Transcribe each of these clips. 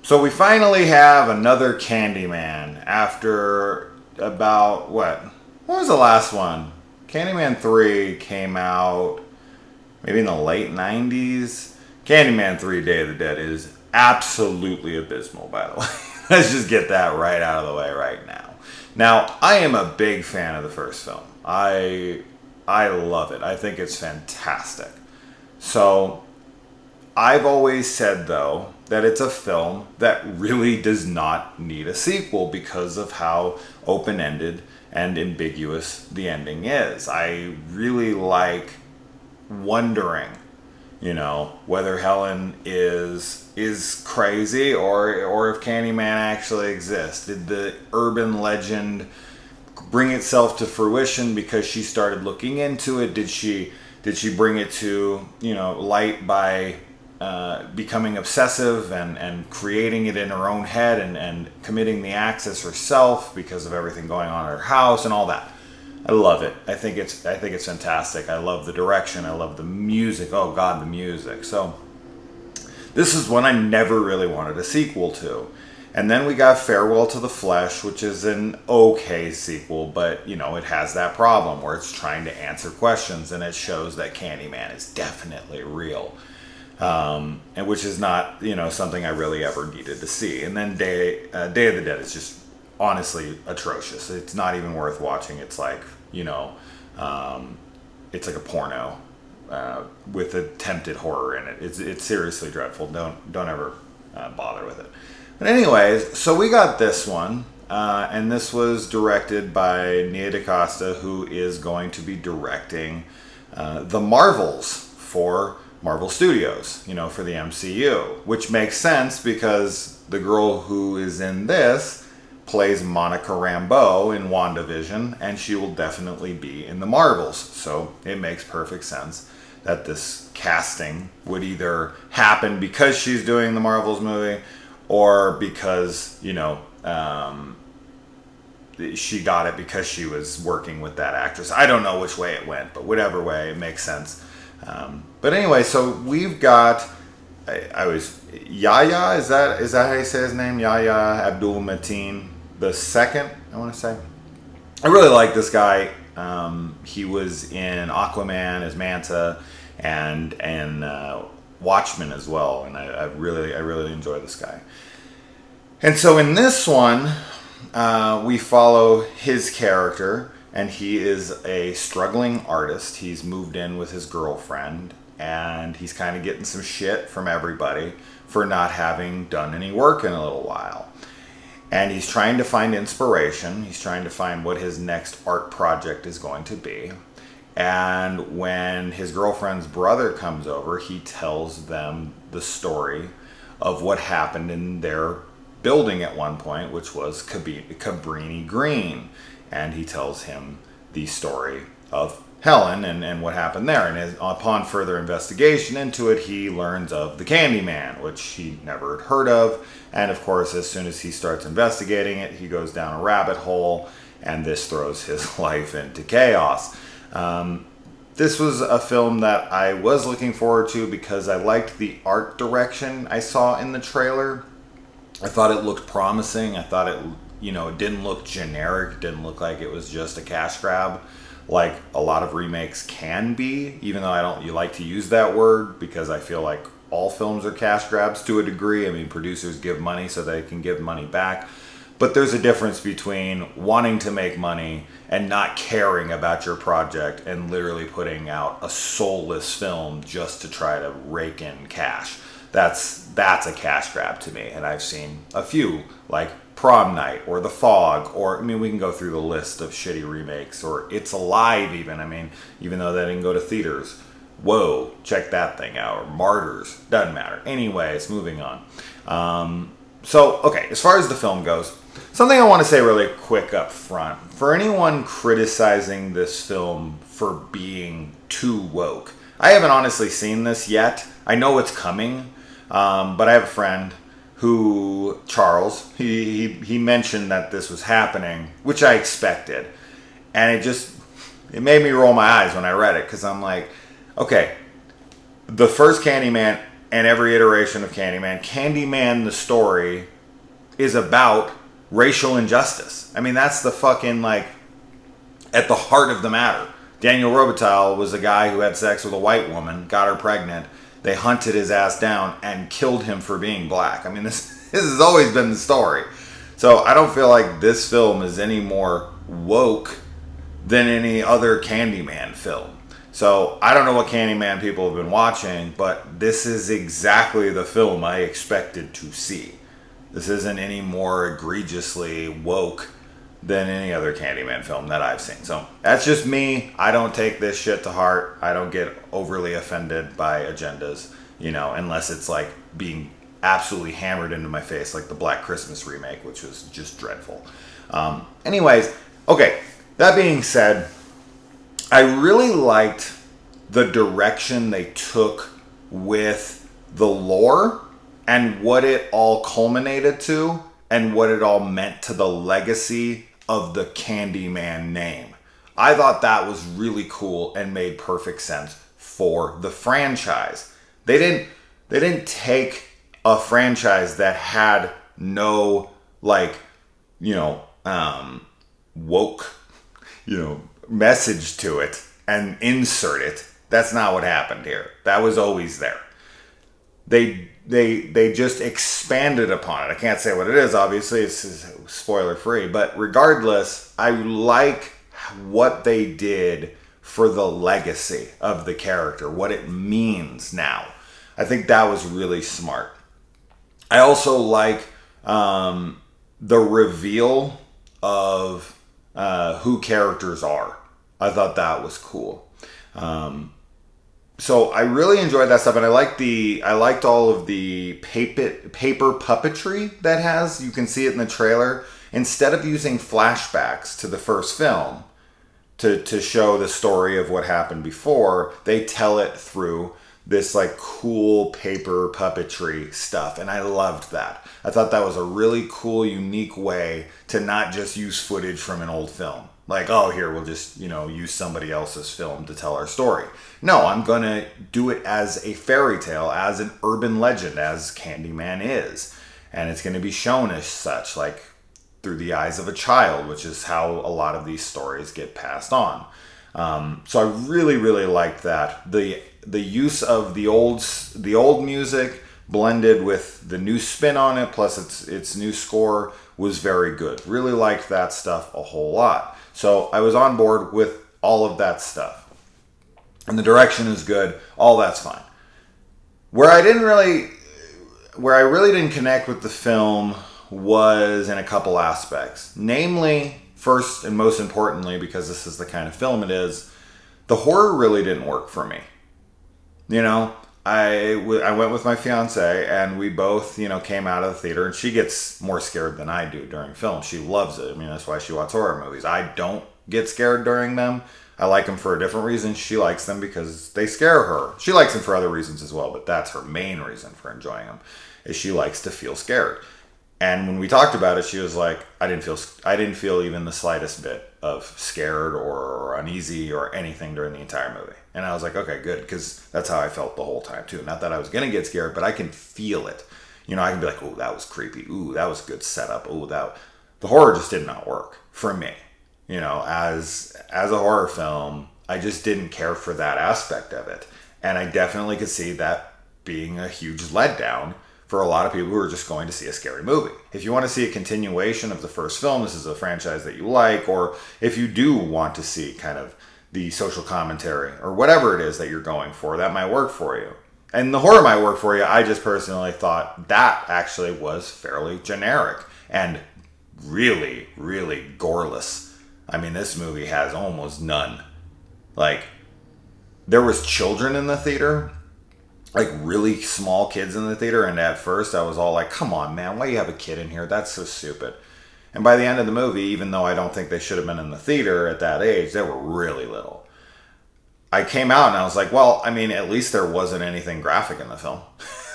So we finally have another Candyman after about what? What was the last one? Candyman 3 came out maybe in the late 90s. Candyman 3 Day of the Dead is absolutely abysmal, by the way. Let's just get that right out of the way right now. Now, I am a big fan of the first film. I love it. I think it's fantastic. So, I've always said, though, that it's a film that really does not need a sequel because of how open-ended and ambiguous the ending is. I really like wondering, whether Helen is crazy or if Candyman actually exists. Did the urban legend bring itself to fruition because she started looking into it? Did she bring it to light by becoming obsessive and creating it in her own head and committing the acts herself because of everything going on in her house and all that? I love it. I think it's fantastic. I love the direction. I love the music. Oh God, the music. So this is one I never really wanted a sequel to. And then we got Farewell to the Flesh, which is an okay sequel, but it has that problem where it's trying to answer questions and it shows that Candyman is definitely real. And which is not, something I really ever needed to see. And then Day of the Dead is just honestly atrocious. It's not even worth watching. It's like, it's like a porno with attempted horror in it. It's seriously dreadful. Don't ever bother with it. But anyways, so we got this one, and this was directed by Nia DaCosta, who is going to be directing the Marvels for Marvel Studios, for the MCU, which makes sense because the girl who is in this plays Monica Rambeau in WandaVision, and she will definitely be in the Marvels. So it makes perfect sense that this casting would either happen because she's doing the Marvels movie or because, she got it because she was working with that actress. I don't know which way it went, but whatever way, it makes sense. But anyway, so we've got, Yahya, is that how you say his name? Yahya Abdul-Mateen the second, I want to say. I really like this guy. He was in Aquaman as Manta and Watchmen as well, and I really enjoy this guy. And so in this one, we follow his character, and he is a struggling artist. He's moved in with his girlfriend, and he's kind of getting some shit from everybody for not having done any work in a little while. And he's trying to find inspiration. He's trying to find what his next art project is going to be. And when his girlfriend's brother comes over, he tells them the story of what happened in their building at one point, which was Cabrini Green. And he tells him the story of Helen and what happened there. And upon further investigation into it, he learns of the Candyman, which he never had heard of. And of course, as soon as he starts investigating it, he goes down a rabbit hole, and this throws his life into chaos. This was a film that I was looking forward to because I liked the art direction I saw in the trailer. I thought it looked promising. I thought it didn't look generic. It didn't look like it was just a cash grab, like a lot of remakes can be, even though you like to use that word because I feel like all films are cash grabs to a degree. I mean, producers give money so they can give money back. But there's a difference between wanting to make money and not caring about your project and literally putting out a soulless film just to try to rake in cash. That's a cash grab to me. And I've seen a few, like Prom Night or The Fog, or we can go through the list of shitty remakes, or It's Alive even. Even though that didn't go to theaters. Whoa, check that thing out. Or Martyrs, doesn't matter. Anyways, moving on. Okay, as far as the film goes, something I want to say really quick up front. For anyone criticizing this film for being too woke, I haven't honestly seen this yet. I know it's coming, but I have a friend who, Charles, he mentioned that this was happening, which I expected. And it made me roll my eyes when I read it, because I'm like, okay, the first Candyman and every iteration of Candyman. Candyman, the story, is about racial injustice. I mean, that's the fucking, like, at the heart of the matter. Daniel Robitaille was a guy who had sex with a white woman, got her pregnant. They hunted his ass down and killed him for being black. I mean, this has always been the story. So I don't feel like this film is any more woke than any other Candyman film. So I don't know what Candyman people have been watching, but this is exactly the film I expected to see. This isn't any more egregiously woke than any other Candyman film that I've seen. So that's just me. I don't take this shit to heart. I don't get overly offended by agendas, unless it's like being absolutely hammered into my face, like the Black Christmas remake, which was just dreadful. Anyways, okay, that being said, I really liked the direction they took with the lore and what it all culminated to and what it all meant to the legacy of the Candyman name. I thought that was really cool and made perfect sense for the franchise. They didn't take a franchise that had no, like, woke, message to it and insert it. That's not what happened here. That was always there. They just expanded upon it. I can't say what it is, obviously. It's spoiler free. But regardless, I like what they did for the legacy of the character, what it means now. I think that was really smart. I also like the reveal of who characters are. I thought that was cool. So I really enjoyed that stuff, and I liked all of the paper puppetry that has. You can see it in the trailer. Instead of using flashbacks to the first film to show the story of what happened before, they tell it through this like cool paper puppetry stuff, and I loved that. I thought that was a really cool, unique way to not just use footage from an old film. Like, oh, here, we'll just, use somebody else's film to tell our story. No, I'm going to do it as a fairy tale, as an urban legend, as Candyman is. And it's going to be shown as such, like, through the eyes of a child, which is how a lot of these stories get passed on. So I really, really liked that. The use of the old music blended with the new spin on it, plus its new score, was very good. Really liked that stuff a whole lot. So I was on board with all of that stuff. And the direction is good. All that's fine. Where I really didn't connect with the film was in a couple aspects. Namely, first and most importantly, because this is the kind of film it is, the horror really didn't work for me. I went with my fiance, and we both, came out of the theater, and she gets more scared than I do during film. She loves it. I mean, that's why she watches horror movies. I don't get scared during them. I like them for a different reason. She likes them because they scare her. She likes them for other reasons as well, but that's her main reason for enjoying them, is she likes to feel scared. And when we talked about it, she was like, I didn't feel even the slightest bit of scared or uneasy or anything during the entire movie. And I was like, okay, good, because that's how I felt the whole time too. Not that I was going to get scared, but I can feel it. I can be like, oh, that was creepy. Ooh, that was a good setup. Ooh, the horror just did not work for me. As a horror film, I just didn't care for that aspect of it. And I definitely could see that being a huge letdown for a lot of people who are just going to see a scary movie. If you want to see a continuation of the first film, this is a franchise that you like, or if you do want to see kind of the social commentary or whatever it is that you're going for, that might work for you. And the horror might work for you. I just personally thought that actually was fairly generic and really, really goreless. I mean, this movie has almost none. Like, there was children in the theater, like really small kids in the theater, and at first I was all like, come on, man, why do you have a kid in here? That's so stupid. And by the end of the movie, even though I don't think they should have been in the theater at that age, they were really little. I came out and I was like, well, I mean, at least there wasn't anything graphic in the film.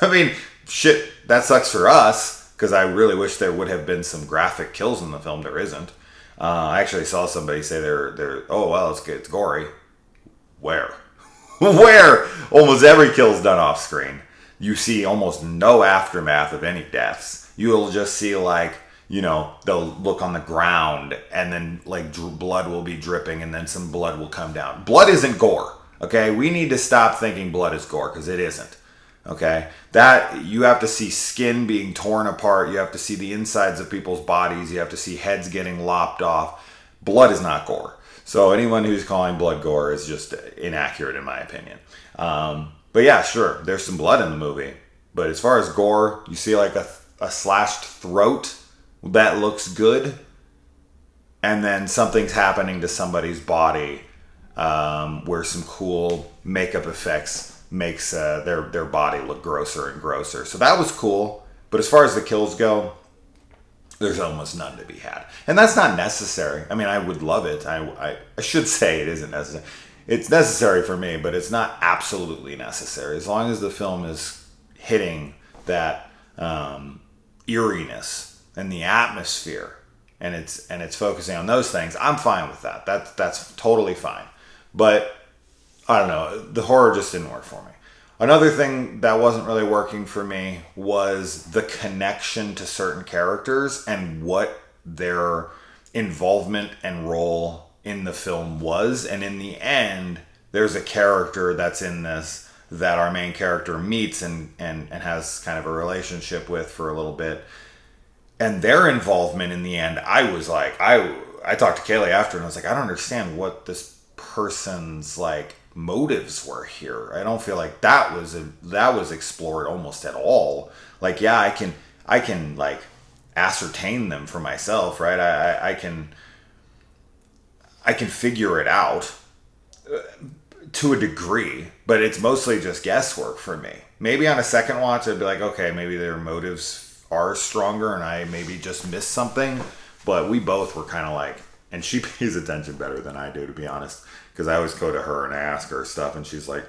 I mean, shit, that sucks for us, because I really wish there would have been some graphic kills in the film. There isn't. I actually saw somebody say they're oh, well, it's gory. Where? Where? Almost every kill's done off screen. you see almost no aftermath of any deaths. You'll just see like, they'll look on the ground and then like blood will be dripping and then some blood will come down. Blood isn't gore. Okay. We need to stop thinking blood is gore because it isn't. Okay. That you have to see skin being torn apart. You have to see the insides of people's bodies. You have to see heads getting lopped off. Blood is not gore. So anyone who's calling blood gore is just inaccurate in my opinion. But yeah, sure, there's some blood in the movie. But as far as gore, you see like a slashed throat that looks good. And then something's happening to somebody's body where some cool makeup effects makes their body look grosser and grosser. So that was cool. But as far as the kills go, there's almost none to be had. And that's not necessary. I mean, I would love it. I should say it isn't necessary. It's necessary for me, but it's not absolutely necessary. As long as the film is hitting that eeriness and the atmosphere, and it's focusing on those things, I'm fine with that. That's totally fine. But I don't know, the horror just didn't work for me. Another thing that wasn't really working for me was the connection to certain characters and what their involvement and role in the film was. And in the end, there's a character that's in this that our main character meets and has kind of a relationship with for a little bit. And their involvement in the end, I was like, I talked to Kaylee after and I was like, I don't understand what this person's like motives were here. I don't feel like that was explored almost at all. Like, yeah, I can like ascertain them for myself, right? I can figure it out to a degree, but it's mostly just guesswork for me. Maybe on a second watch, I'd be like, okay, maybe their motives are stronger and I maybe just missed something. But we both were kind of like, and she pays attention better than I do, to be honest, because I always go to her and ask her stuff, and she's like,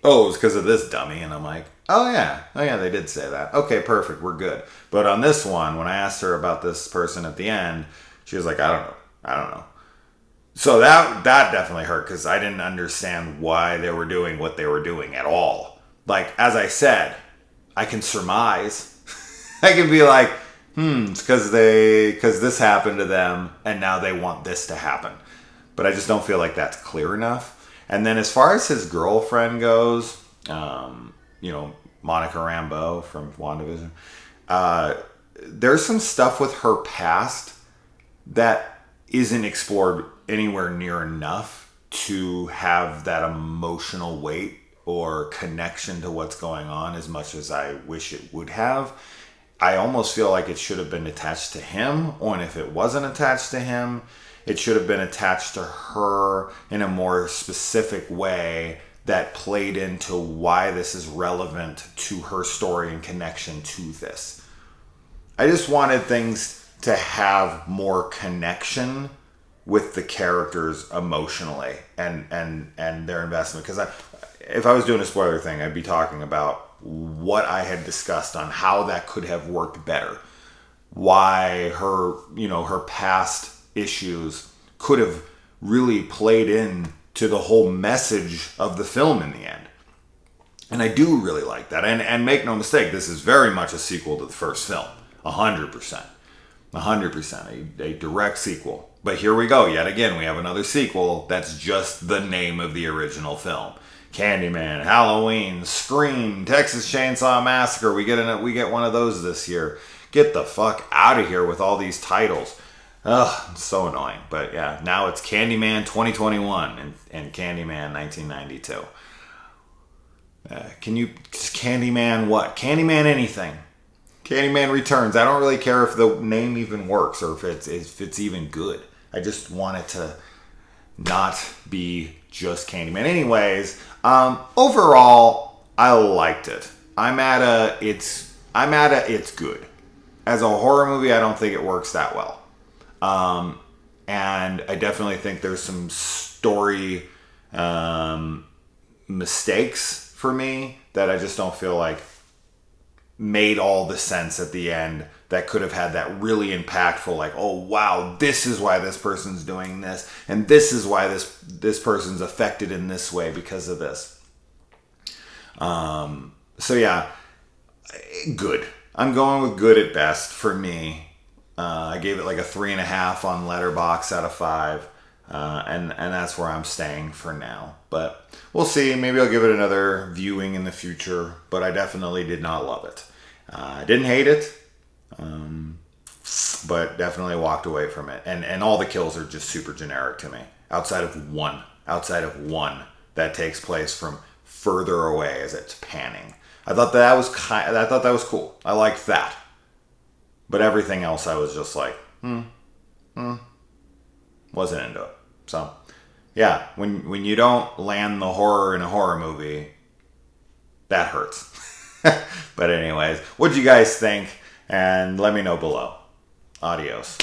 oh, it's because of this dummy. And I'm like, oh yeah, they did say that. Okay, perfect, we're good. But on this one, when I asked her about this person at the end, she was like, I don't know. So that definitely hurt because I didn't understand why they were doing what they were doing at all. Like, as I said, I can surmise. I can be like, it's because this happened to them and now they want this to happen. But I just don't feel like that's clear enough. And then as far as his girlfriend goes, Monica Rambeau from WandaVision, there's some stuff with her past that isn't explored anywhere near enough to have that emotional weight or connection to what's going on as much as I wish it would have. I almost feel like it should have been attached to him, or if it wasn't attached to him, it should have been attached to her in a more specific way that played into why this is relevant to her story and connection to this. I just wanted things to have more connection with the characters emotionally and their investment. Because if I was doing a spoiler thing, I'd be talking about what I had discussed on how that could have worked better. Why her past issues could have really played in to the whole message of the film in the end. And I do really like that. And make no mistake, this is very much a sequel to the first film. 100%. 100%. A direct sequel. But here we go. Yet again, we have another sequel that's just the name of the original film. Candyman, Halloween, Scream, Texas Chainsaw Massacre. We get one of those this year. Get the fuck out of here with all these titles. Ugh, it's so annoying. But yeah, now it's Candyman 2021 and Candyman 1992. Candyman what? Candyman anything. Candyman Returns. I don't really care if the name even works or if it's even good. I just want it to not be just Candyman. Anyways, overall, I liked it. I'm at a it's good. As a horror movie, I don't think it works that well. And I definitely think there's some story mistakes for me that I just don't feel like made all the sense at the end that could have had that really impactful, like, oh wow, this is why this person's doing this, and this is why this person's affected in this way because of this. So yeah, Good. I'm going with good at best for me. I gave it like a 3.5 on Letterboxd out of 5, and that's where I'm staying for now. But we'll see. Maybe I'll give it another viewing in the future. But I definitely did not love it. I didn't hate it, but definitely walked away from it. And all the kills are just super generic to me. Outside of one that takes place from further away as it's panning. I thought that was cool. I liked that. But everything else, I was just like, wasn't into it. So, yeah, when you don't land the horror in a horror movie, that hurts. But anyways, what do you guys think? And let me know below. Adios.